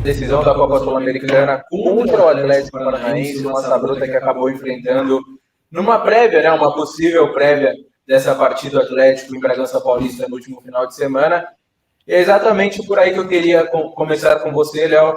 decisão da Copa Sul-Americana contra o Atlético Paranaense, uma Sabruta que acabou enfrentando numa prévia, né, uma possível prévia dessa partida do Atlético em Bragança Paulista no último final de semana. E é exatamente por aí que eu queria começar com você, Léo.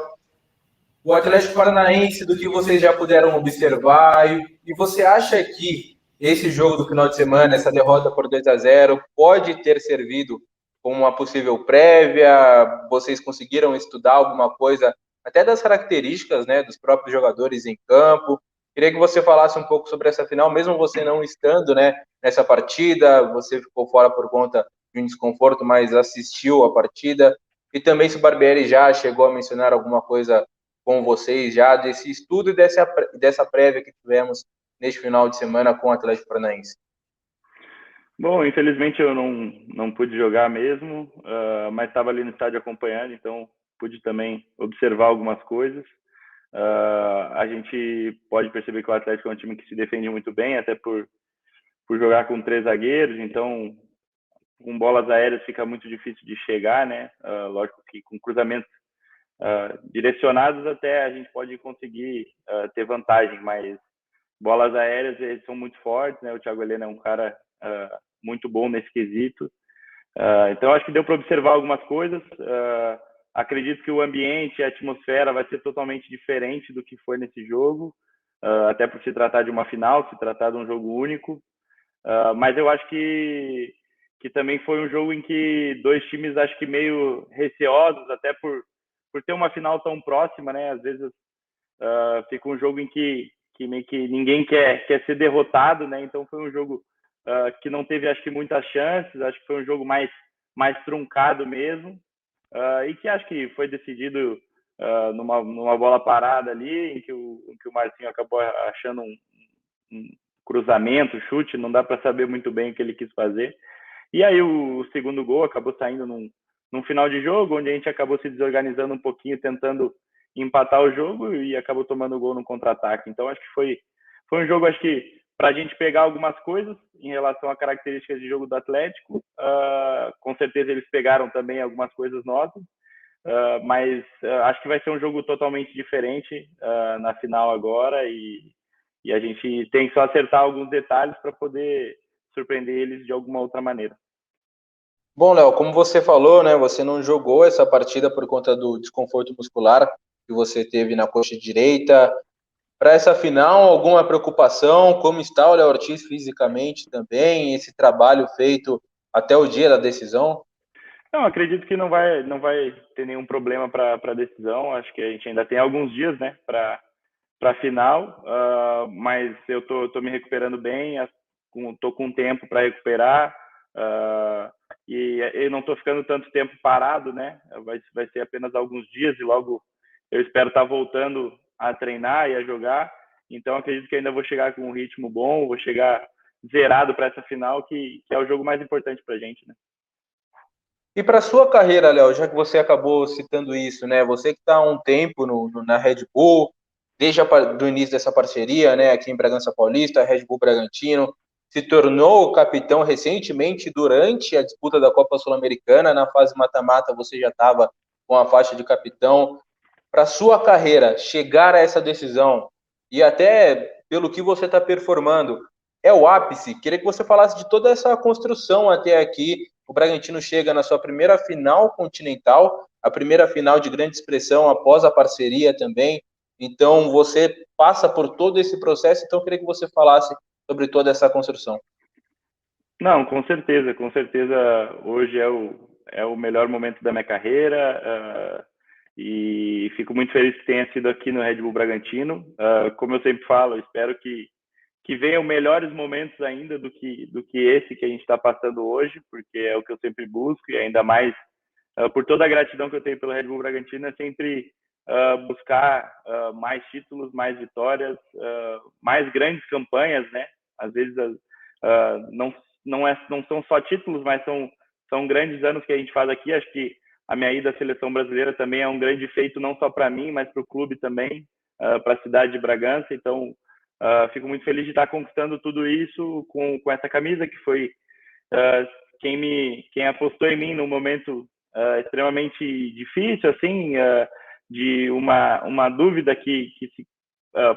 O Atlético Paranaense, do que vocês já puderam observar, e você acha que esse jogo do final de semana, essa derrota por 2-0, pode ter servido como uma possível prévia? Vocês conseguiram estudar alguma coisa, até das características, né, dos próprios jogadores em campo? Queria que você falasse um pouco sobre essa final, mesmo você não estando, né, nessa partida, você ficou fora por conta de um desconforto, mas assistiu a partida. E também se o Barbieri já chegou a mencionar alguma coisa com vocês já desse estudo e dessa prévia que tivemos neste final de semana com o Atlético Paranaense. Bom, infelizmente eu não pude jogar mesmo, mas estava ali no estádio acompanhando, então pude também observar algumas coisas. A gente pode perceber que o Atlético é um time que se defende muito bem, até por jogar com 3 zagueiros, então com bolas aéreas fica muito difícil de chegar, né? Lógico que com cruzamentos direcionados até a gente pode conseguir ter vantagem, mas bolas aéreas eles são muito fortes, né? O Thiago Heleno é um cara muito bom nesse quesito. Então acho que deu para observar algumas coisas. Acredito que o ambiente, a atmosfera vai ser totalmente diferente do que foi nesse jogo, até por se tratar de uma final, se tratar de um jogo único. Mas eu acho que também foi um jogo em que 2 times acho que meio receosos, até por ter uma final tão próxima, né? Às vezes fica um jogo em que meio que ninguém quer ser derrotado, né? Então foi um jogo que não teve, acho que, muitas chances. Acho que foi um jogo mais truncado mesmo, e que acho que foi decidido numa bola parada ali, em que o Marcinho acabou achando um cruzamento, chute, não dá para saber muito bem o que ele quis fazer. E aí o segundo gol acabou saindo num final de jogo, onde a gente acabou se desorganizando um pouquinho, tentando empatar o jogo, e acabou tomando o gol no contra-ataque. Então acho que foi um jogo, acho que, para a gente pegar algumas coisas em relação a características de jogo do Atlético. Com certeza eles pegaram também algumas coisas nossas, mas acho que vai ser um jogo totalmente diferente na final agora, e a gente tem que só acertar alguns detalhes para poder surpreender eles de alguma outra maneira. Bom, Léo, como você falou, né, você não jogou essa partida por conta do desconforto muscular que você teve na coxa direita. Para essa final, alguma preocupação? Como está o Léo Ortiz fisicamente também? Esse trabalho feito até o dia da decisão? Não, acredito que não vai ter nenhum problema para a decisão. Acho que a gente ainda tem alguns dias, né, para a final, mas eu tô me recuperando bem, tô com tempo para recuperar, e eu não tô ficando tanto tempo parado, né? Vai ser apenas alguns dias, e logo eu espero estar voltando a treinar e a jogar. Então acredito que ainda vou chegar com um ritmo bom, vou chegar zerado para essa final, que é o jogo mais importante para a gente, né? E para sua carreira, Léo, já que você acabou citando isso, né? Você que está há um tempo na Red Bull, desde do início dessa parceria, né? Aqui em Bragança Paulista, Red Bull Bragantino, se tornou capitão recentemente durante a disputa da Copa Sul-Americana. Na fase mata-mata, você já estava com a faixa de capitão. Para sua carreira, chegar a essa decisão e até pelo que você está performando, é o ápice? Queria que você falasse de toda essa construção até aqui. O Bragantino chega na sua primeira final continental, a primeira final de grande expressão após a parceria também. Então, você passa por todo esse processo, então eu queria que você falasse sobre toda essa construção. Não, com certeza, hoje é o melhor momento da minha carreira, e fico muito feliz que tenha sido aqui no Red Bull Bragantino. Como eu sempre falo, espero que venham melhores momentos ainda do que esse que a gente está passando hoje, porque é o que eu sempre busco, e ainda mais por toda a gratidão que eu tenho pelo Red Bull Bragantino, é sempre buscar mais títulos, mais vitórias, mais grandes campanhas, né? Às vezes não são só títulos, mas são grandes anos que a gente faz aqui. Acho que a minha ida à seleção brasileira também é um grande feito, não só para mim, mas para o clube também, para a cidade de Bragança. Então, fico muito feliz de estar conquistando tudo isso com essa camisa, que foi quem apostou em mim num momento extremamente difícil, assim, de uma dúvida que se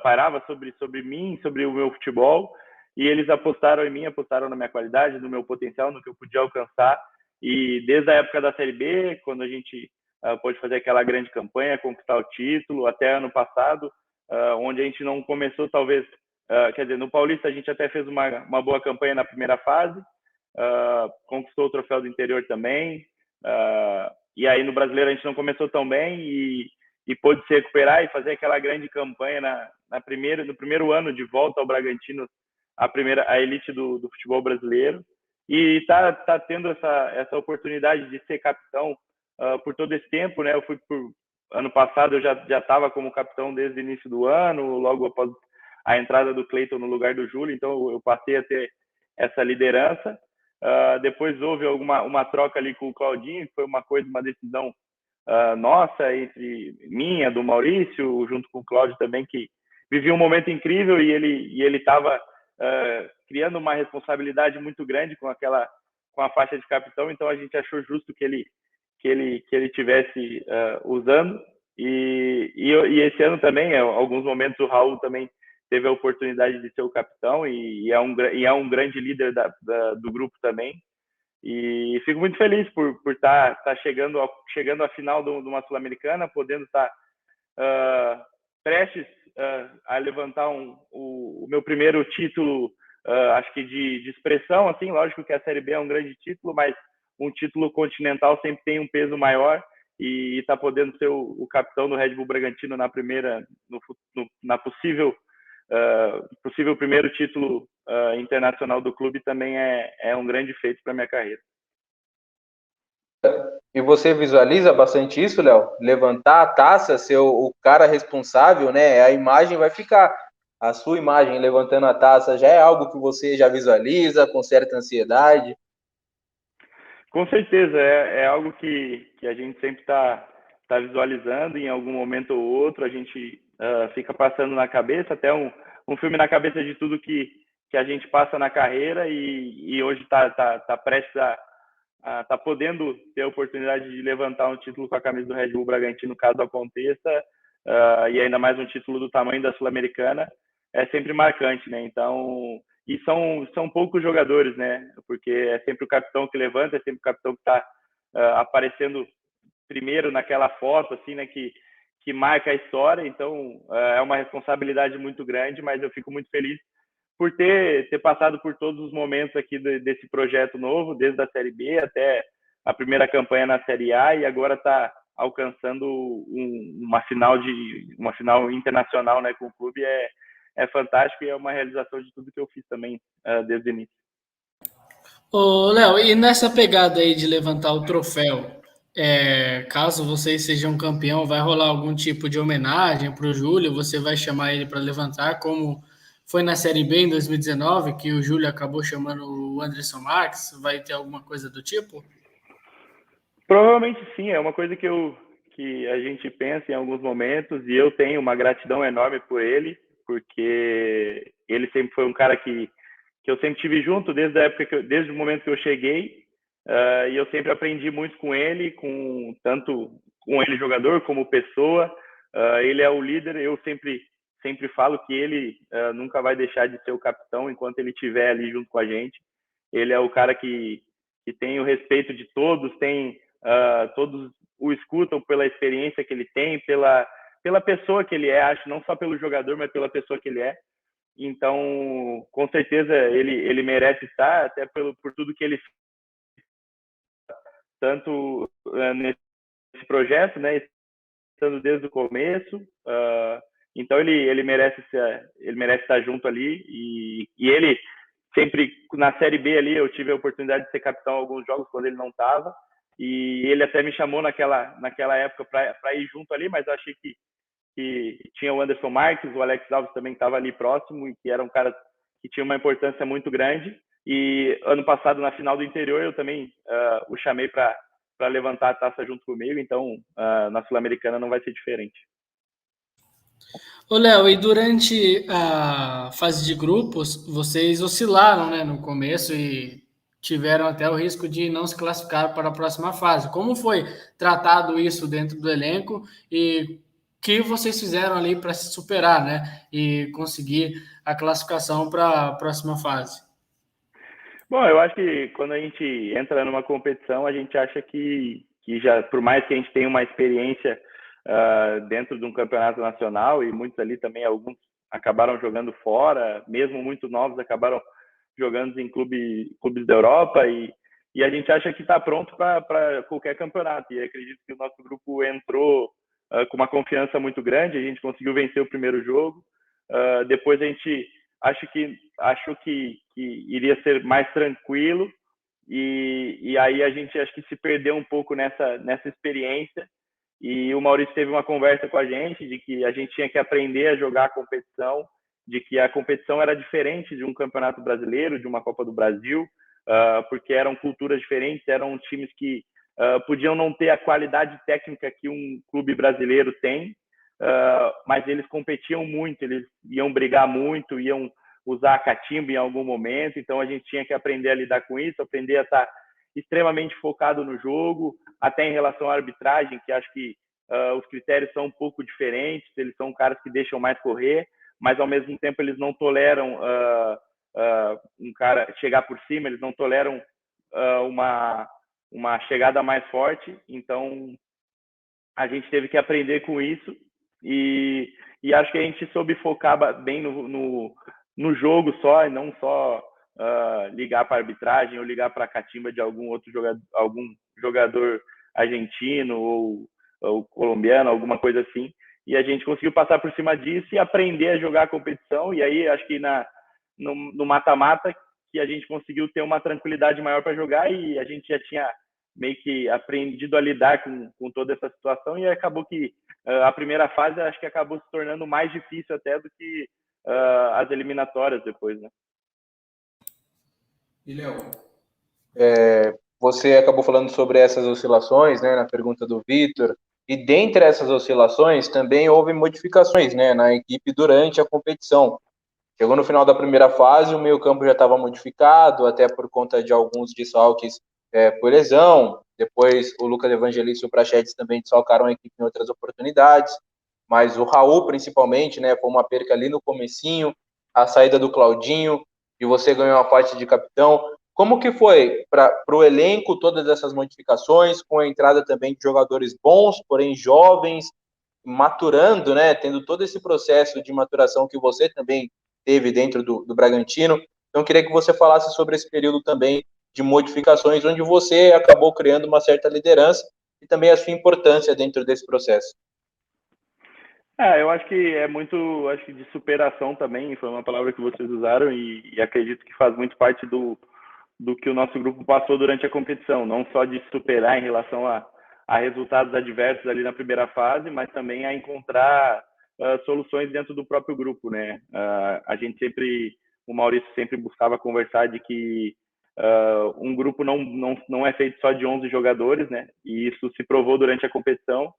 parava sobre mim, sobre o meu futebol, e eles apostaram em mim, apostaram na minha qualidade, no meu potencial, no que eu podia alcançar. E desde a época da Série B, quando a gente pôde fazer aquela grande campanha, conquistar o título, até ano passado, onde a gente não começou, talvez, quer dizer, no Paulista a gente até fez uma boa campanha na primeira fase, conquistou o troféu do interior também, e aí no Brasileiro a gente não começou tão bem e pôde se recuperar e fazer aquela grande campanha no primeiro ano de volta ao Bragantino, a elite do futebol brasileiro, e tá tendo essa oportunidade de ser capitão por todo esse tempo, né? Eu fui ano passado, eu já estava como capitão desde o início do ano, logo após a entrada do Cleiton no lugar do Júlio, então eu passei a ter essa liderança. Depois houve uma troca ali com o Claudinho, que foi uma decisão nossa, entre minha, do Maurício, junto com o Cláudio também, que vivia um momento incrível e ele estava criando uma responsabilidade muito grande com a faixa de capitão, então a gente achou justo que ele tivesse usando. E esse ano também, em alguns momentos, o Raul também teve a oportunidade de ser o capitão e é um grande líder do grupo também. E fico muito feliz por estar chegando à final de uma Sul-Americana, podendo estar prestes a levantar o meu primeiro título, acho que de expressão, assim, lógico que a Série B é um grande título, mas um título continental sempre tem um peso maior, e está podendo ser o capitão do Red Bull Bragantino na possível primeiro título internacional do clube também é um grande feito para minha carreira. E você visualiza bastante isso, Léo? Levantar a taça, ser o cara responsável, né? A imagem vai ficar. A sua imagem levantando a taça já é algo que você já visualiza com certa ansiedade? Com certeza, é algo que a gente sempre está visualizando, em algum momento ou outro a gente fica passando na cabeça, até um filme na cabeça de tudo que a gente passa na carreira, e hoje está prestes a tá podendo ter a oportunidade de levantar um título com a camisa do Red Bull Bragantino, caso aconteça, e ainda mais um título do tamanho da Sul-Americana, é sempre marcante, né? Então, e são poucos jogadores, né? Porque é sempre o capitão que levanta, é sempre o capitão que está aparecendo primeiro naquela foto, assim, né? Que marca a história. Então, é uma responsabilidade muito grande, mas eu fico muito feliz por ter passado por todos os momentos aqui desse projeto novo, desde a Série B até a primeira campanha na Série A, e agora está alcançando uma final internacional, né, com o clube. É fantástico e é uma realização de tudo que eu fiz também desde o início. Ô, Léo, e nessa pegada aí de levantar o troféu, caso vocês sejam campeão, vai rolar algum tipo de homenagem para o Júlio? Você vai chamar ele para levantar, como foi na Série B em 2019, que o Júlio acabou chamando o Anderson Marques? Vai ter alguma coisa do tipo? Provavelmente sim, é uma coisa que a gente pensa em alguns momentos, e eu tenho uma gratidão enorme por ele, porque ele sempre foi um cara que eu sempre tive junto desde a época desde o momento que eu cheguei, e eu sempre aprendi muito com ele, tanto com ele jogador como pessoa. Ele é o líder, eu sempre falo que ele nunca vai deixar de ser o capitão enquanto ele estiver ali junto com a gente. Ele é o cara que tem o respeito de todos, todos o escutam pela experiência que ele tem, pela pessoa que ele é, acho, não só pelo jogador, mas pela pessoa que ele é. Então, com certeza, ele merece estar, até por tudo que ele fez, tanto nesse projeto, né, estando desde o começo. Então, ele merece estar junto ali, e ele sempre, na Série B ali, eu tive a oportunidade de ser capitão em alguns jogos quando ele não estava, e ele até me chamou naquela época para ir junto ali, mas eu achei que tinha o Anderson Marques, o Alex Alves também estava ali próximo, e que eram caras que tinham uma importância muito grande. E ano passado, na final do interior, eu também o chamei para levantar a taça junto comigo, então na Sul-Americana não vai ser diferente. Ô, Léo, e durante a fase de grupos, vocês oscilaram, né, no começo, e tiveram até o risco de não se classificar para a próxima fase. Como foi tratado isso dentro do elenco e o que vocês fizeram ali para se superar, né? E conseguir a classificação para a próxima fase? Bom, eu acho que quando a gente entra numa competição, a gente acha que já, por mais que a gente tenha uma experiência dentro de um campeonato nacional, e muitos ali também, alguns acabaram jogando fora, mesmo muito novos acabaram jogando em clubes da Europa, e a gente acha que está pronto para qualquer campeonato. E acredito que o nosso grupo entrou com uma confiança muito grande, a gente conseguiu vencer o primeiro jogo, depois a gente achou que iria ser mais tranquilo, e aí a gente acho que se perdeu um pouco nessa experiência, e o Maurício teve uma conversa com a gente de que a gente tinha que aprender a jogar a competição, de que a competição era diferente de um campeonato brasileiro, de uma Copa do Brasil, porque eram culturas diferentes, eram times que podiam não ter a qualidade técnica que um clube brasileiro tem, mas eles competiam muito, eles iam brigar muito, iam usar a catimba em algum momento, então a gente tinha que aprender a lidar com isso, aprender a estar extremamente focado no jogo, até em relação à arbitragem, que acho que os critérios são um pouco diferentes, eles são caras que deixam mais correr, mas ao mesmo tempo eles não toleram um cara chegar por cima, eles não toleram uma chegada mais forte, então a gente teve que aprender com isso, e acho que a gente soube focar bem no jogo só, e não só ligar para a arbitragem ou ligar para a catimba de algum jogador argentino ou colombiano, alguma coisa assim. E a gente conseguiu passar por cima disso e aprender a jogar a competição. E aí acho que no mata-mata que a gente conseguiu ter uma tranquilidade maior para jogar, e a gente já tinha meio que aprendido a lidar com toda essa situação, e acabou que a primeira fase acho que acabou se tornando mais difícil até do que as eliminatórias depois, né? E Léo, você acabou falando sobre essas oscilações, né, na pergunta do Vitor, e dentre essas oscilações também houve modificações, né, na equipe durante a competição. Chegou no final da primeira fase, o meio-campo já estava modificado, até por conta de alguns desfalques por lesão. Depois, o Lucas Evangelista e o Praxedes também desfalcaram a equipe em outras oportunidades. Mas o Raul, principalmente, né, foi uma perca ali no comecinho, a saída do Claudinho, e você ganhou a parte de capitão. Como que foi para o elenco todas essas modificações, com a entrada também de jogadores bons, porém jovens, maturando, né, tendo todo esse processo de maturação que você também teve dentro do Bragantino. Então, eu queria que você falasse sobre esse período também de modificações, onde você acabou criando uma certa liderança e também a sua importância dentro desse processo. Eu acho que é muito, acho que de superação também, foi uma palavra que vocês usaram, e acredito que faz muito parte do que o nosso grupo passou durante a competição, não só de superar em relação a resultados adversos ali na primeira fase, mas também a encontrar soluções dentro do próprio grupo, né? A gente sempre, o Maurício sempre buscava conversar de que um grupo não é feito só de 11 jogadores, né? E isso se provou durante a competição,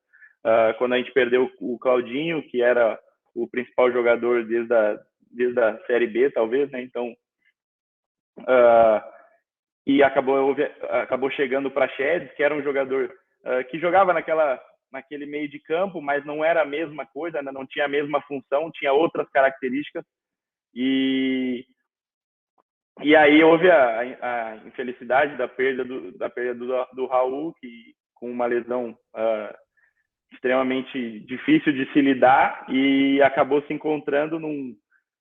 quando a gente perdeu o Claudinho, que era o principal jogador desde a Série B, talvez, né? Então, e acabou chegando para Praxedes, que era um jogador que jogava naquele meio de campo, mas não era a mesma coisa, né? Não tinha a mesma função, tinha outras características, e aí houve a infelicidade da perda do Raul, que com uma lesão extremamente difícil de se lidar, e acabou se encontrando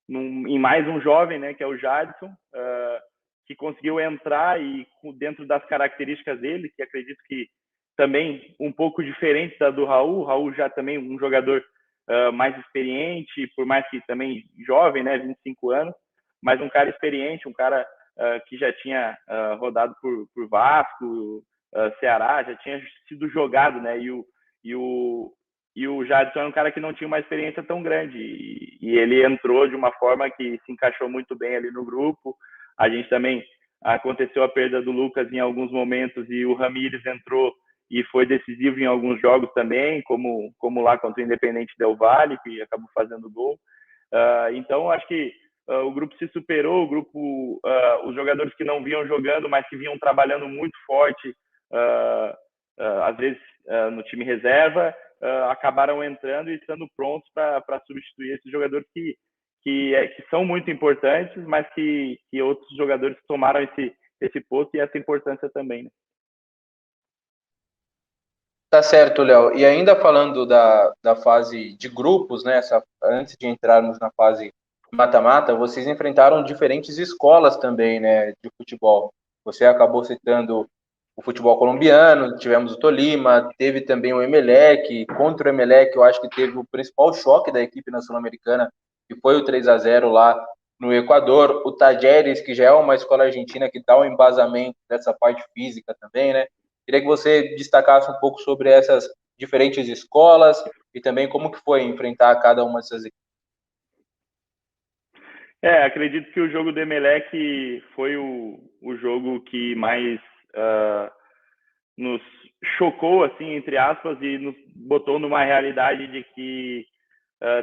em mais um jovem, né, que é o Jadson, que conseguiu entrar e dentro das características dele, que acredito que também um pouco diferente da do Raul. O Raul já também um jogador mais experiente, por mais que também jovem, né, 25 anos, mas um cara experiente, um cara que já tinha rodado por Vasco, Ceará, já tinha sido jogado, né, e o Jadson é um cara que não tinha uma experiência tão grande, e ele entrou de uma forma que se encaixou muito bem ali no grupo. A gente também aconteceu a perda do Lucas em alguns momentos, e o Ramírez entrou e foi decisivo em alguns jogos também, como lá contra o Independente Del Valle, que acabou fazendo gol. Então, acho que o grupo se superou, os jogadores que não vinham jogando, mas que vinham trabalhando muito forte, às vezes no time reserva, acabaram entrando e estando prontos para substituir esses jogadores que são muito importantes, mas que outros jogadores tomaram esse posto e essa importância também, né? Tá certo, Léo. E ainda falando da fase de grupos, né? Antes de entrarmos na fase mata-mata, vocês enfrentaram diferentes escolas também, né? De futebol. Você acabou citando o futebol colombiano, tivemos o Tolima, teve também o Emelec. Contra o Emelec, eu acho que teve o principal choque da equipe na Sul-Americana, que foi o 3-0 lá no Equador. O Tajeres, que já é uma escola argentina que dá um embasamento dessa parte física também, né? Queria que você destacasse um pouco sobre essas diferentes escolas e também como que foi enfrentar cada uma dessas equipes. Acredito que o jogo do Emelec foi o jogo que mais nos chocou, assim, entre aspas, e nos botou numa realidade de que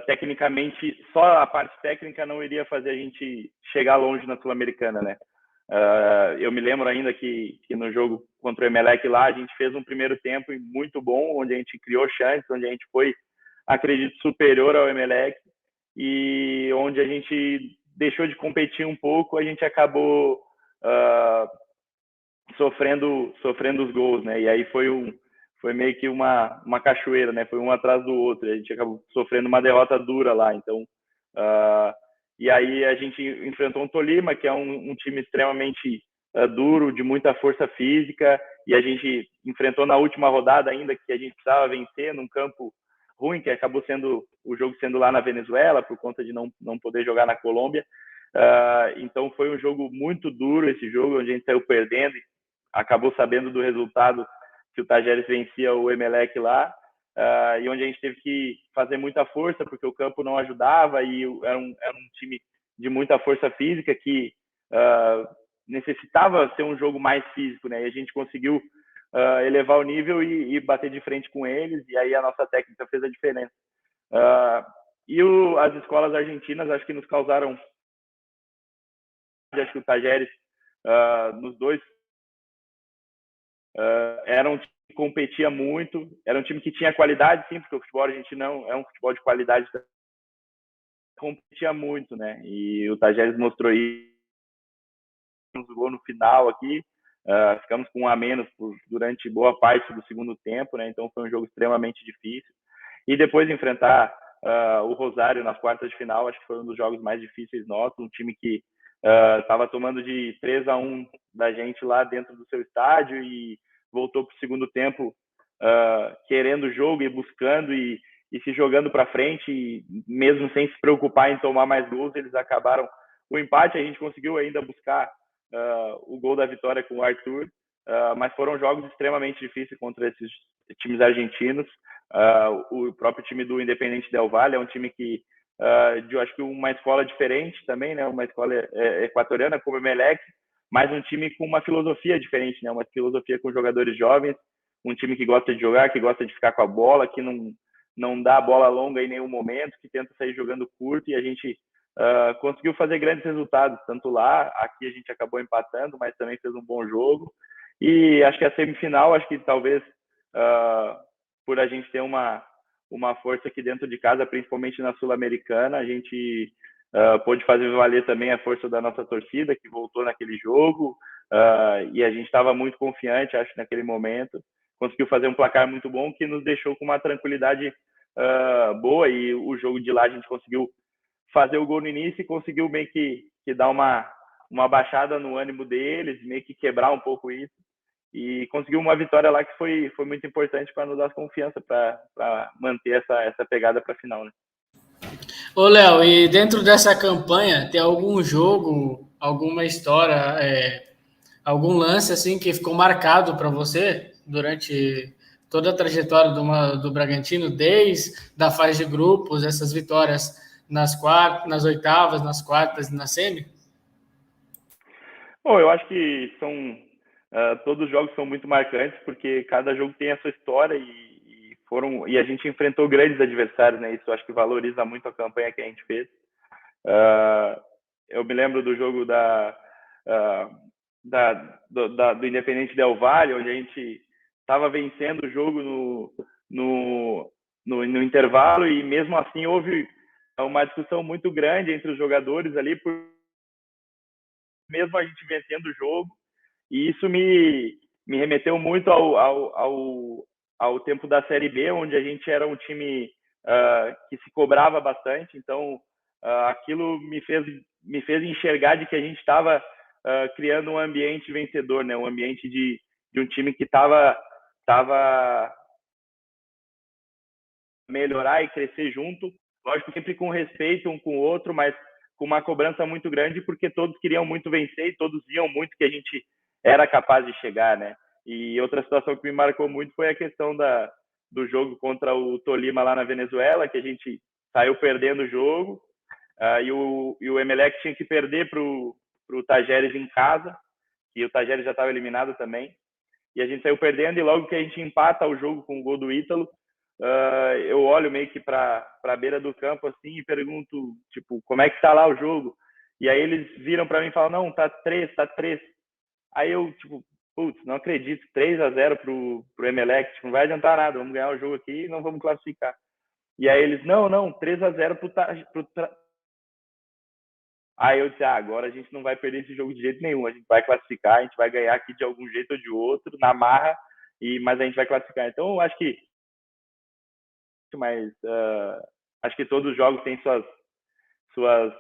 tecnicamente, só a parte técnica não iria fazer a gente chegar longe na Sul-Americana, né? Eu me lembro ainda que no jogo contra o Emelec lá, a gente fez um primeiro tempo muito bom, onde a gente criou chances, onde a gente foi, acredito, superior ao Emelec, e onde a gente deixou de competir um pouco, a gente acabou sofrendo os gols, né? E aí foi meio que uma cachoeira, né? Foi um atrás do outro. A gente acabou sofrendo uma derrota dura lá. Então, e aí a gente enfrentou um Tolima, que é um time extremamente duro, de muita força física, e a gente enfrentou na última rodada ainda, que a gente precisava vencer num campo ruim, que acabou sendo o jogo sendo lá na Venezuela, por conta de não poder jogar na Colômbia. Então foi um jogo muito duro esse jogo, onde a gente saiu perdendo e acabou sabendo do resultado que o Tajeres vencia o Emelec lá, e onde a gente teve que fazer muita força, porque o campo não ajudava, e era um time de muita força física, que necessitava ser um jogo mais físico, né? E a gente conseguiu elevar o nível e bater de frente com eles, e aí a nossa técnica fez a diferença. E as escolas argentinas, acho que nos causaram... Acho que o Tajeres, nos dois, era um time que competia muito, era um time que tinha qualidade, sim, porque o futebol argentino é um futebol de qualidade, competia muito, né? E o Tajeres mostrou isso, nos gol no final aqui, ficamos com 1 a menos durante boa parte do segundo tempo, né? Então foi um jogo extremamente difícil. E depois enfrentar o Rosário nas quartas de final, acho que foi um dos jogos mais difíceis nossos, um time que estava tomando de 3-1 da gente lá dentro do seu estádio e voltou para o segundo tempo querendo o jogo e buscando e se jogando para frente, e mesmo sem se preocupar em tomar mais gols, eles acabaram o empate. A gente conseguiu ainda buscar o gol da vitória com o Arthur, mas foram jogos extremamente difíceis contra esses times argentinos. O próprio time do Independente Del Valle é um time que eu acho que uma escola diferente também, né? Uma escola equatoriana como o Emelec, mas um time com uma filosofia diferente, né? Uma filosofia com jogadores jovens, um time que gosta de jogar, que gosta de ficar com a bola, que não dá a bola longa em nenhum momento, que tenta sair jogando curto, e a gente conseguiu fazer grandes resultados, tanto lá, aqui a gente acabou empatando, mas também fez um bom jogo. E acho que a semifinal, acho que talvez por a gente ter uma força aqui dentro de casa, principalmente na Sul-Americana, a gente pôde fazer valer também a força da nossa torcida, que voltou naquele jogo, e a gente estava muito confiante, acho, naquele momento. Conseguiu fazer um placar muito bom, que nos deixou com uma tranquilidade boa, e o jogo de lá a gente conseguiu fazer o gol no início e conseguiu meio que dar uma baixada no ânimo deles, meio que quebrar um pouco isso, e conseguiu uma vitória lá que foi muito importante para nos dar confiança para manter essa pegada para a final, né? Ô, Léo, e dentro dessa campanha, tem algum jogo, alguma história, algum lance assim que ficou marcado para você durante toda a trajetória do Bragantino, desde a fase de grupos, essas vitórias nas oitavas, nas quartas e na semi? Bom, eu acho que todos os jogos são muito marcantes, porque cada jogo tem a sua história, e a gente enfrentou grandes adversários, né? Isso eu acho que valoriza muito a campanha que a gente fez. eu me lembro do jogo do Independente Del Valle, onde a gente estava vencendo o jogo no intervalo, e mesmo assim houve uma discussão muito grande entre os jogadores ali, mesmo a gente vencendo o jogo, e isso me remeteu muito ao tempo da Série B, onde a gente era um time que se cobrava bastante. Então aquilo me fez enxergar de que a gente estava criando um ambiente vencedor, né? Um ambiente de um time que estava melhorar e crescer junto, lógico, sempre com respeito um com o outro, mas com uma cobrança muito grande, porque todos queriam muito vencer e todos viam muito que a gente era capaz de chegar, né? E outra situação que me marcou muito foi a questão do jogo contra o Tolima lá na Venezuela, que a gente saiu perdendo o jogo, e o Emelec tinha que perder para o Tajeres em casa, e o Tajeres já estava eliminado também, e a gente saiu perdendo, e logo que a gente empata o jogo com o gol do Ítalo, eu olho meio que para a beira do campo assim e pergunto, tipo, como é que tá lá o jogo? E aí eles viram para mim e falam, não, tá 3. Aí eu, tipo, putz, não acredito, 3-0 pro Emelec, tipo, não vai adiantar nada, vamos ganhar o jogo aqui e não vamos classificar. E aí eles, não, 3-0 Aí eu disse, agora a gente não vai perder esse jogo de jeito nenhum, a gente vai classificar, a gente vai ganhar aqui de algum jeito ou de outro, na marra, mas a gente vai classificar. Então, eu acho que acho que todos os jogos têm suas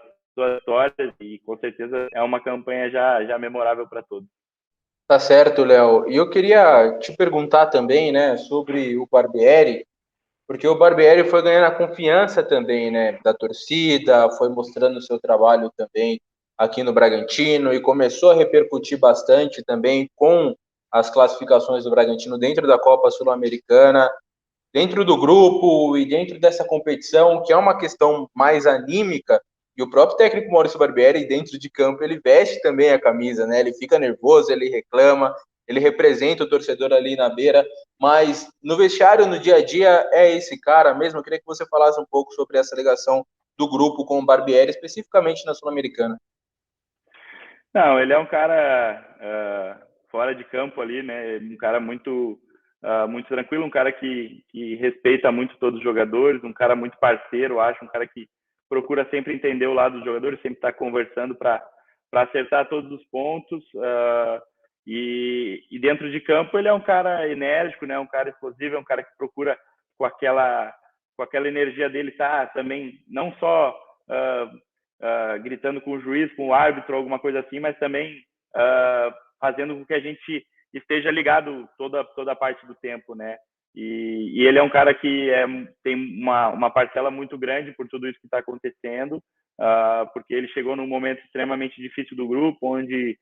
histórias, e com certeza é uma campanha já memorável para todos. Tá certo, Léo. E eu queria te perguntar também, né, sobre o Barbieri, porque o Barbieri foi ganhando a confiança também, né, da torcida, foi mostrando o seu trabalho também aqui no Bragantino e começou a repercutir bastante também com as classificações do Bragantino dentro da Copa Sul-Americana, dentro do grupo e dentro dessa competição, que é uma questão mais anímica. E o próprio técnico Maurício Barbieri, dentro de campo, ele veste também a camisa, né? Ele fica nervoso, ele reclama, ele representa o torcedor ali na beira, mas no vestiário, no dia a dia, é esse cara mesmo. Eu queria que você falasse um pouco sobre essa ligação do grupo com o Barbieri, especificamente na Sul-Americana. Não, ele é um cara fora de campo ali, né? Um cara muito tranquilo, um cara que respeita muito todos os jogadores, um cara muito parceiro, acho, um cara que procura sempre entender o lado dos jogadores, sempre está conversando para acertar todos os pontos. E dentro de campo ele é um cara enérgico, né? Um cara explosivo, é um cara que procura com aquela energia dele também não só gritando com o juiz, com o árbitro, alguma coisa assim, mas também fazendo com que a gente esteja ligado toda a parte do tempo, né? E ele é um cara que tem uma parcela muito grande por tudo isso que está acontecendo, porque ele chegou num momento extremamente difícil do grupo, onde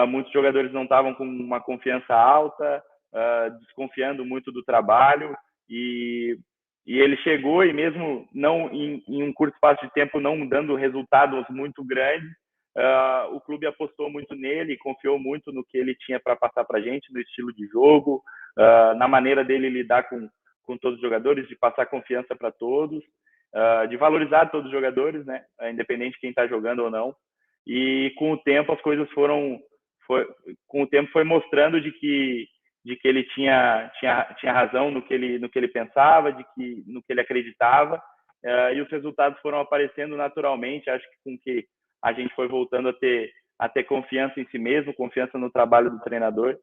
muitos jogadores não estavam com uma confiança alta, desconfiando muito do trabalho, e ele chegou, e mesmo não em um curto espaço de tempo não dando resultados muito grandes, o clube apostou muito nele, confiou muito no que ele tinha para passar para a gente, no estilo de jogo, na maneira dele lidar com todos os jogadores, de passar confiança para todos, de valorizar todos os jogadores, né, independente de quem está jogando ou não. E com o tempo as coisas foi mostrando de que ele tinha razão no que ele pensava, no que ele acreditava, e os resultados foram aparecendo naturalmente. Acho que com que a gente foi voltando a ter confiança em si mesmo, confiança no trabalho do treinador.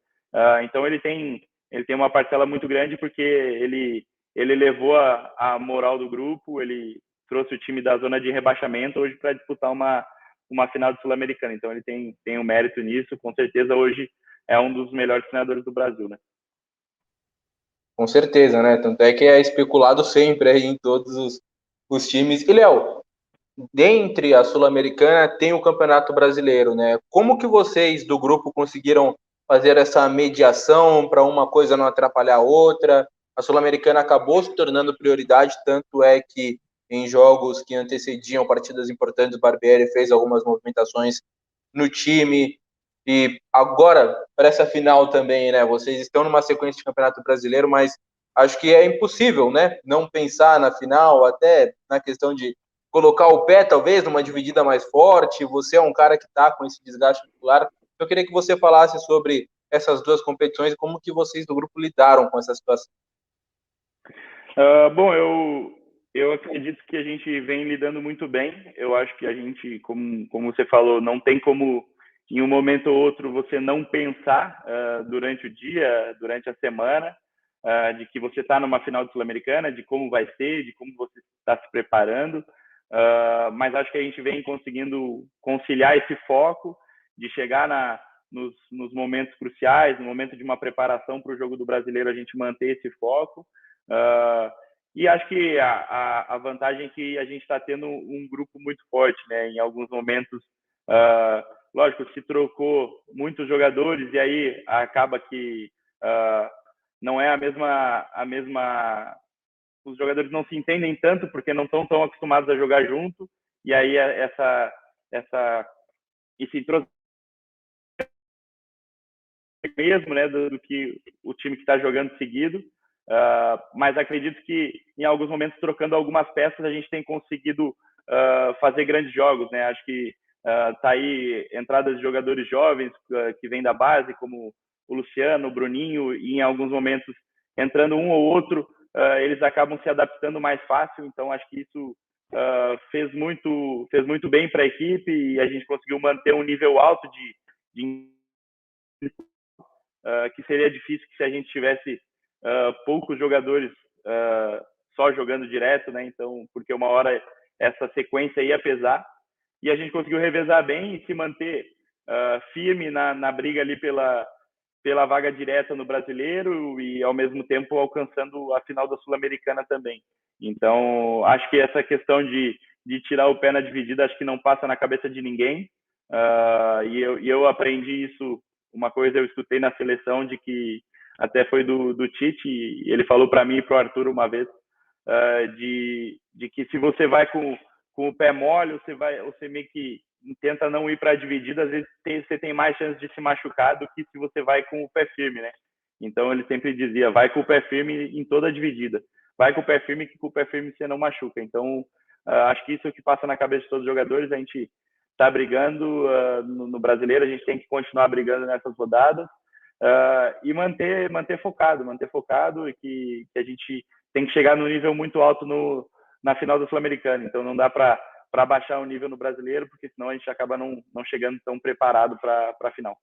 Então ele tem uma parcela muito grande, porque ele levou a moral do grupo, ele trouxe o time da zona de rebaixamento hoje para disputar uma final de Sul-Americana. Então ele tem um mérito nisso, com certeza hoje é um dos melhores treinadores do Brasil, né? Com certeza, né? Tanto é que é especulado sempre aí em todos os times. E, Léo, dentre a Sul-Americana tem o Campeonato Brasileiro, né? Como que vocês do grupo conseguiram fazer essa mediação para uma coisa não atrapalhar a outra? A Sul-Americana acabou se tornando prioridade, tanto é que em jogos que antecediam partidas importantes, o Barbieri fez algumas movimentações no time. E agora, para essa final também, né? Vocês estão numa sequência de Campeonato Brasileiro, mas acho que é impossível, né? Não pensar na final, até na questão de colocar o pé, talvez, numa dividida mais forte? Você é um cara que está com esse desgaste muscular. Eu queria que você falasse sobre essas duas competições e como que vocês do grupo lidaram com essa situação. Bom, eu acredito que a gente vem lidando muito bem. Eu acho que a gente, como você falou, não tem como, em um momento ou outro, você não pensar durante o dia, durante a semana, de que você está numa final de Sul-Americana, de como vai ser, de como você está se preparando. Mas acho que a gente vem conseguindo conciliar esse foco de chegar nos momentos cruciais, no momento de uma preparação para o jogo do Brasileiro, a gente manter esse foco. E acho que a vantagem é que a gente está tendo um grupo muito forte, né? Em alguns momentos, lógico, se trocou muitos jogadores e aí acaba que não é a mesma. Os jogadores não se entendem tanto porque não estão tão acostumados a jogar junto, e aí esse entrosamento mesmo, né, do que o time que está jogando seguido. Mas acredito que em alguns momentos, trocando algumas peças, a gente tem conseguido fazer grandes jogos, né? Acho que tá aí entradas de jogadores jovens que vêm da base, como o Luciano, o Bruninho, e em alguns momentos entrando um ou outro, eles acabam se adaptando mais fácil. Então acho que isso fez muito bem para a equipe, e a gente conseguiu manter um nível alto de que seria difícil que se a gente tivesse poucos jogadores só jogando direto, né? Então, porque uma hora essa sequência ia pesar, e a gente conseguiu revezar bem e se manter firme na briga ali pela vaga direta no Brasileiro, e ao mesmo tempo alcançando a final da Sul-Americana também. Então, acho que essa questão de tirar o pé na dividida, acho que não passa na cabeça de ninguém, e eu aprendi isso. Uma coisa eu escutei na seleção, de que até foi do Tite, e ele falou para mim e para o Arthur uma vez, de que se você vai com o pé mole, você meio que tenta não ir para a dividida, às vezes você tem mais chance de se machucar do que se você vai com o pé firme, né? Então ele sempre dizia, vai com o pé firme em toda a dividida, vai com o pé firme, que com o pé firme você não machuca. Então acho que isso é o que passa na cabeça de todos os jogadores. A gente está brigando no Brasileiro, a gente tem que continuar brigando nessas rodadas, e manter focado, e que a gente tem que chegar no nível muito alto na final da Sul-Americana. Então não dá para baixar o nível no Brasileiro, porque senão a gente acaba não chegando tão preparado para a final.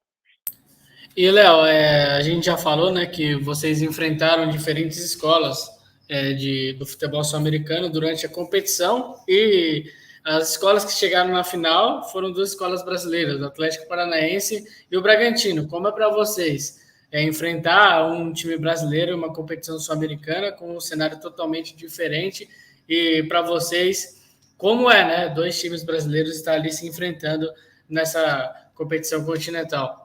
E, Léo, a gente já falou, né, que vocês enfrentaram diferentes escolas do futebol sul-americano durante a competição, e as escolas que chegaram na final foram duas escolas brasileiras, o Atlético Paranaense e o Bragantino. Como é para vocês enfrentar um time brasileiro em uma competição sul-americana com um cenário totalmente diferente? E para vocês, como né, dois times brasileiros estar ali se enfrentando nessa competição continental?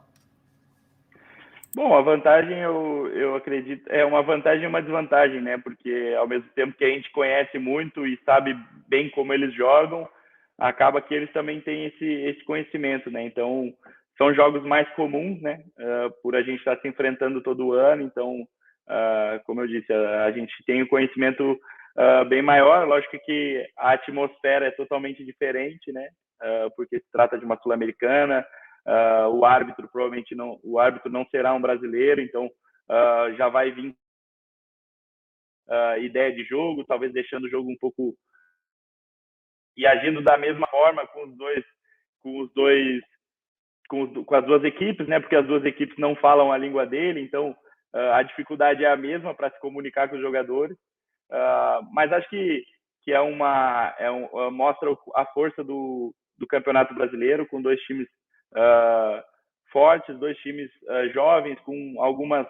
Bom, a vantagem, eu acredito, é uma vantagem e uma desvantagem, né? Porque ao mesmo tempo que a gente conhece muito e sabe bem como eles jogam, acaba que eles também têm esse conhecimento, né? Então, são jogos mais comuns, né? Por a gente estar se enfrentando todo ano. Então, como eu disse, a gente tem um conhecimento bem maior. Lógico que a atmosfera é totalmente diferente, né? Porque se trata de uma Sul-Americana. O árbitro provavelmente não será um brasileiro, então já vai vir ideia de jogo, talvez deixando o jogo um pouco e agindo da mesma forma com as duas equipes, né? Porque as duas equipes não falam a língua dele, então a dificuldade é a mesma para se comunicar com os jogadores. Mas acho que mostra a força do Campeonato Brasileiro, com dois times fortes, dois times jovens, com algumas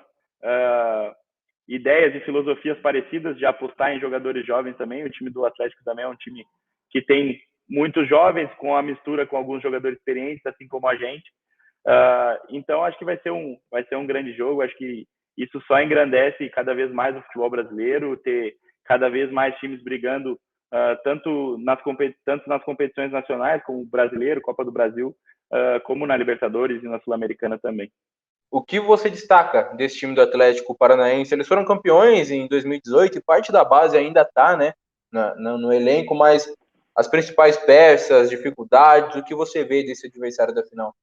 ideias e filosofias parecidas de apostar em jogadores jovens também. O time do Atlético também é um time que tem muitos jovens, com a mistura com alguns jogadores experientes, assim como a gente. Então acho que vai ser um grande jogo. Acho que isso só engrandece cada vez mais o futebol brasileiro, ter cada vez mais times brigando tanto nas competições nacionais, como o Brasileiro, Copa do Brasil, como na Libertadores e na Sul-Americana também. O que você destaca desse time do Atlético Paranaense? Eles foram campeões em 2018 e parte da base ainda está, né, no elenco, mas as principais peças, dificuldades, o que você vê desse adversário da final?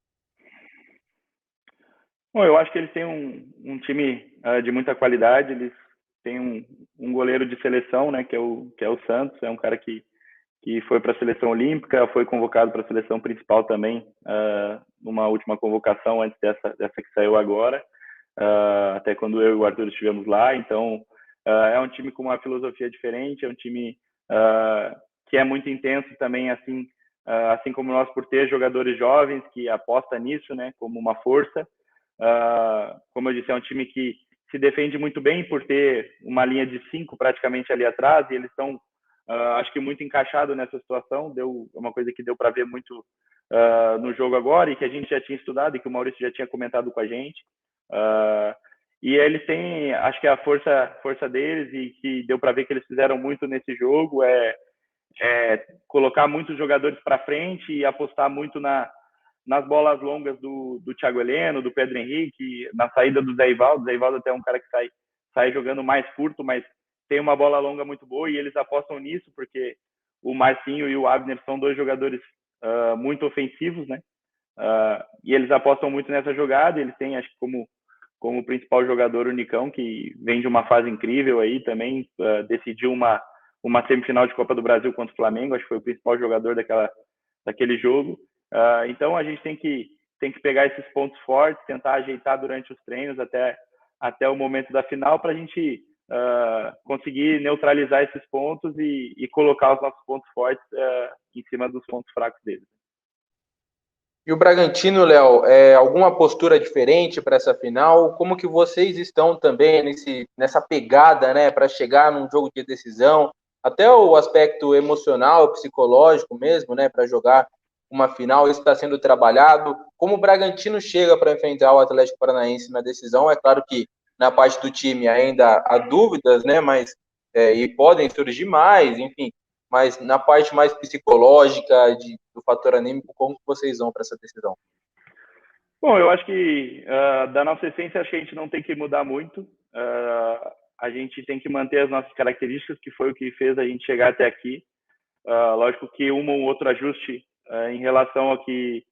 Bom, eu acho que eles têm um time de muita qualidade, eles têm um goleiro de seleção, né, que é o Santos, é um cara que foi para a seleção olímpica, foi convocado para a seleção principal também, numa última convocação antes dessa que saiu agora, até quando eu e o Arthur estivemos lá. Então, é um time com uma filosofia diferente, é um time que é muito intenso também, assim como nós, por ter jogadores jovens que apostam nisso, né, como uma força. Como eu disse, é um time que se defende muito bem por ter uma linha de 5 praticamente ali atrás, e eles estão, acho que muito encaixado nessa situação. Deu uma coisa que deu para ver muito no jogo agora, e que a gente já tinha estudado e que o Maurício já tinha comentado com a gente. E eles têm, acho que a força deles, e que deu para ver que eles fizeram muito nesse jogo, é colocar muitos jogadores para frente e apostar muito nas bolas longas do Thiago Heleno, do Pedro Henrique, na saída do Zé Ivaldo. O Zé Ivaldo até é um cara que sai jogando mais curto, mas tem uma bola longa muito boa, e eles apostam nisso, porque o Marcinho e o Abner são dois jogadores muito ofensivos, né? E eles apostam muito nessa jogada. Eles têm, acho que como principal jogador, o Nicão, que vem de uma fase incrível aí também, decidiu uma semifinal de Copa do Brasil contra o Flamengo, acho que foi o principal jogador daquele jogo. Então a gente tem que pegar esses pontos fortes, tentar ajeitar durante os treinos até o momento da final, para a gente conseguir neutralizar esses pontos e colocar os nossos pontos fortes em cima dos pontos fracos deles. E o Bragantino, Léo, alguma postura diferente para essa final? Como que vocês estão também nessa pegada, né, para chegar num jogo de decisão? Até o aspecto emocional, psicológico mesmo, né, para jogar uma final, isso está sendo trabalhado. Como o Bragantino chega para enfrentar o Atlético Paranaense na decisão? É claro que na parte do time ainda há dúvidas, né, mas e podem surgir mais, enfim. Mas na parte mais psicológica, do fator anímico, como que vocês vão para essa decisão? Bom, eu acho que da nossa essência, acho que a gente não tem que mudar muito. A gente tem que manter as nossas características, que foi o que fez a gente chegar até aqui. Lógico que um ou outro ajuste em relação ao que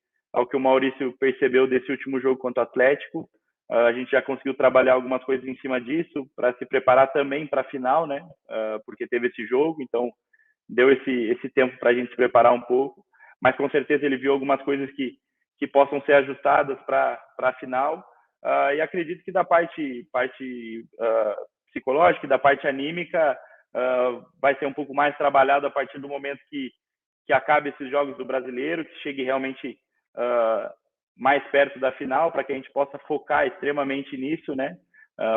o Maurício percebeu desse último jogo contra o Atlético. A gente já conseguiu trabalhar algumas coisas em cima disso, para se preparar também para a final, né? Porque teve esse jogo, então deu esse tempo para a gente se preparar um pouco. Mas com certeza ele viu algumas coisas que possam ser ajustadas para a final. E acredito que da parte psicológica e da parte anímica vai ser um pouco mais trabalhado a partir do momento que acabe esses jogos do Brasileiro, que chegue realmente mais perto da final, para que a gente possa focar extremamente nisso, né?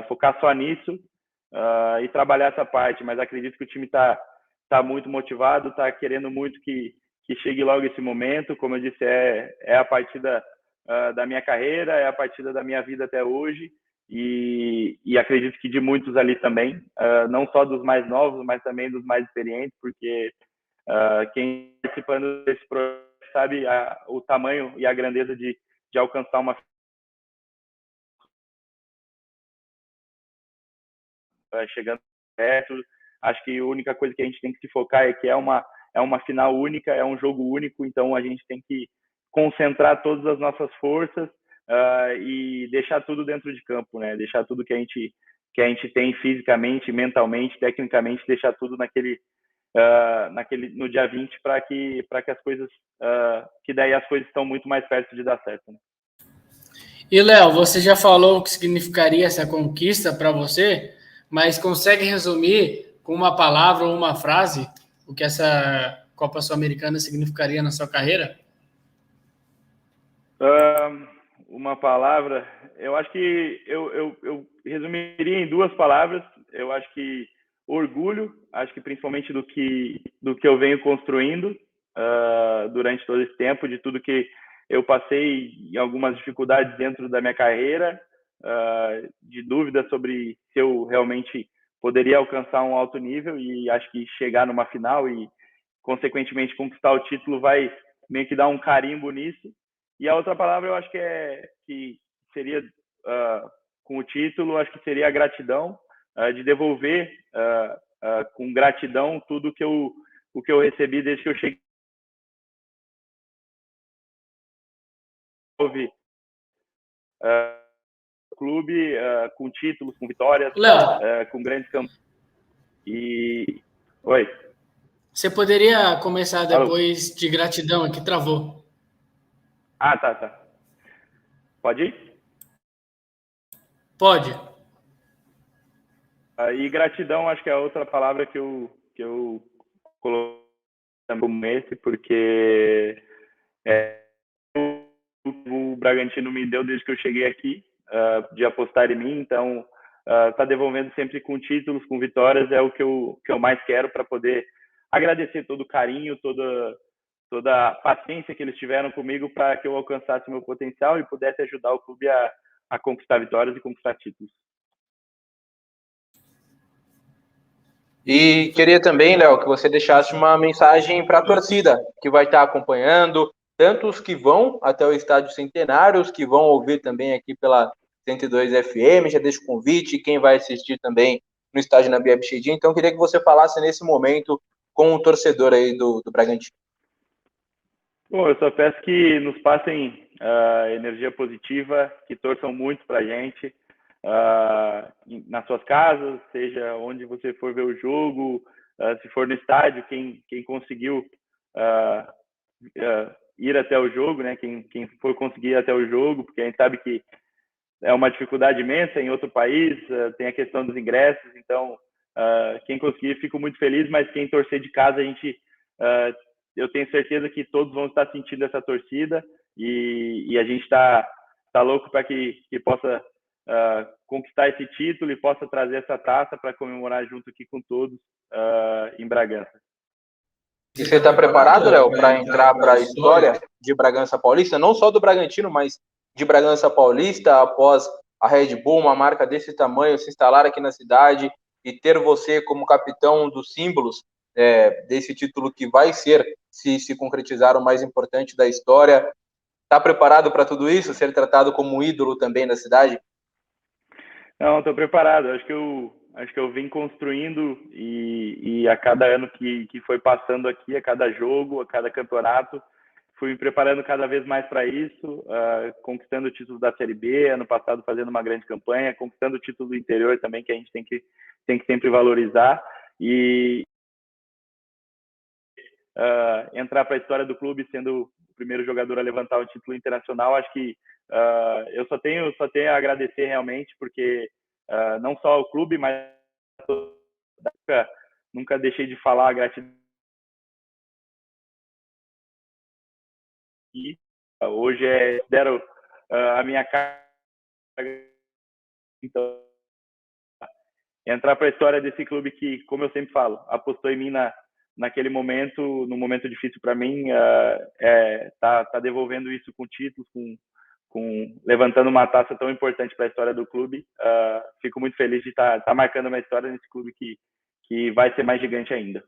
Focar só nisso e trabalhar essa parte. Mas acredito que o time está muito motivado, está querendo muito que chegue logo esse momento. Como eu disse, é a partida da minha carreira, é a partida da minha vida até hoje, e acredito que de muitos ali também, não só dos mais novos, mas também dos mais experientes, porque quem está participando desse projeto sabe o tamanho e a grandeza de alcançar uma chegando perto. Acho que a única coisa que a gente tem que se focar é que é uma final única, é um jogo único, então a gente tem que concentrar todas as nossas forças e deixar tudo dentro de campo, né? Deixar tudo que a gente tem fisicamente, mentalmente, tecnicamente, deixar tudo no dia 20, para que as coisas, que daí as coisas estão muito mais perto de dar certo, né? E, Léo, você já falou o que significaria essa conquista para você, mas consegue resumir com uma palavra ou uma frase o que essa Copa Sul-Americana significaria na sua carreira? Uma palavra, eu acho que eu resumiria em 2 palavras. Eu acho que orgulho, acho que principalmente do que eu venho construindo durante todo esse tempo, de tudo que eu passei, em algumas dificuldades dentro da minha carreira, de dúvidas sobre se eu realmente poderia alcançar um alto nível, e acho que chegar numa final e, consequentemente, conquistar o título vai meio que dar um carimbo nisso. E a outra palavra eu acho que seria, com o título, acho que seria a gratidão, de devolver com gratidão tudo que eu o que eu recebi desde que eu cheguei. Houve clube com títulos, com vitórias, com grandes campanhas. E oi. Você poderia começar depois de gratidão, aqui travou. Ah, tá. Pode ir? Pode. E gratidão, acho que é outra palavra que eu coloquei como esse, porque o Bragantino me deu desde que eu cheguei aqui, de apostar em mim. Então, tá devolvendo sempre com títulos, com vitórias, é o que eu mais quero, para poder agradecer todo o carinho, toda a paciência que eles tiveram comigo para que eu alcançasse o meu potencial e pudesse ajudar o clube a conquistar vitórias e conquistar títulos. E queria também, Léo, que você deixasse uma mensagem para a torcida que vai estar acompanhando, tanto os que vão até o Estádio Centenário, os que vão ouvir também aqui pela 102 FM, já deixo o convite, quem vai assistir também no estádio Nabi Abichedin. Então, queria que você falasse nesse momento com o torcedor aí do Bragantino. Bom, eu só peço que nos passem energia positiva, que torçam muito para a gente, nas suas casas, seja onde você for ver o jogo, se for no estádio, quem conseguiu ir até o jogo, né? Quem for conseguir ir até o jogo, porque a gente sabe que é uma dificuldade imensa em outro país, tem a questão dos ingressos, então quem conseguir, fico muito feliz, mas quem torcer de casa, eu tenho certeza que todos vão estar sentindo essa torcida, e a gente está louco para que possa conquistar esse título e possa trazer essa taça para comemorar junto aqui com todos em Bragança. E você está preparado, Léo, para entrar para a história de Bragança Paulista, não só do Bragantino, mas de Bragança Paulista, após a Red Bull, uma marca desse tamanho, se instalar aqui na cidade e ter você como capitão dos símbolos desse título que vai ser, se concretizar, o mais importante da história? Está preparado para tudo isso? Ser tratado como um ídolo também da cidade? Não, estou preparado. Acho que eu vim construindo, e a cada ano que foi passando aqui, a cada jogo, a cada campeonato, fui me preparando cada vez mais para isso, conquistando o título da Série B, ano passado fazendo uma grande campanha, conquistando o título do interior também, que a gente tem que sempre valorizar, e entrar para a história do clube sendo o primeiro jogador a levantar o título internacional. Acho que eu só tenho a agradecer realmente, porque não só ao clube, mas nunca deixei de falar a gratidão. E hoje deram a minha carga, então entrar para a história desse clube que, como eu sempre falo, apostou em mim naquele momento, num momento difícil para mim, tá devolvendo isso com títulos, levantando uma taça tão importante para a história do clube. Fico muito feliz de estar marcando uma história nesse clube que vai ser mais gigante ainda.